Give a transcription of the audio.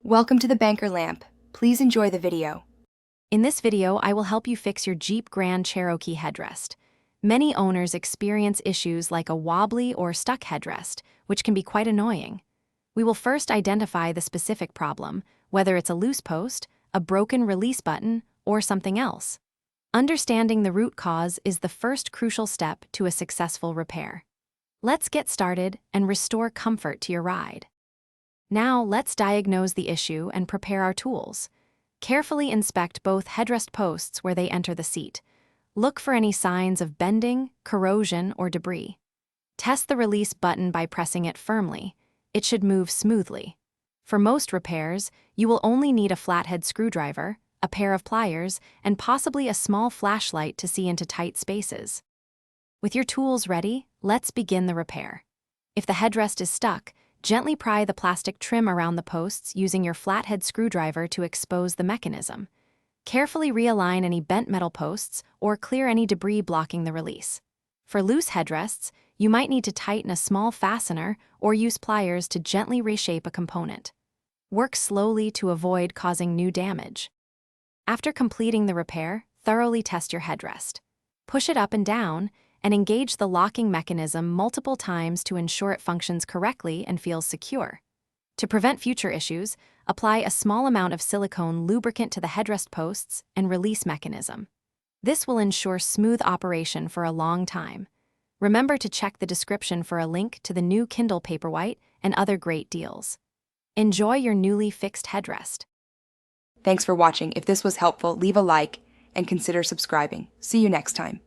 Welcome to the Banker Lamp. Please enjoy the video. In this video, I will help you fix your Jeep Grand Cherokee headrest. Many owners experience issues like a wobbly or stuck headrest, which can be quite annoying. We will first identify the specific problem, whether it's a loose post, a broken release button, or something else. Understanding the root cause is the first crucial step to a successful repair. Let's get started and restore comfort to your ride. Now, let's diagnose the issue and prepare our tools. Carefully inspect both headrest posts where they enter the seat. Look for any signs of bending, corrosion, or debris. Test the release button by pressing it firmly. It should move smoothly. For most repairs, you will only need a flathead screwdriver, a pair of pliers, and possibly a small flashlight to see into tight spaces. With your tools ready, let's begin the repair. If the headrest is stuck, gently pry the plastic trim around the posts using your flathead screwdriver to expose the mechanism. Carefully realign any bent metal posts or clear any debris blocking the release. For loose headrests, you might need to tighten a small fastener or use pliers to gently reshape a component. Work slowly to avoid causing new damage. After completing the repair, thoroughly test your headrest. Push it up and down, and engage the locking mechanism multiple times to ensure it functions correctly and feels secure. To prevent future issues, apply a small amount of silicone lubricant to the headrest posts and release mechanism. This will ensure smooth operation for a long time. Remember to check the description for a link to the new Kindle Paperwhite and other great deals. Enjoy your newly fixed headrest. Thanks for watching. If this was helpful, leave a like and consider subscribing. See you next time.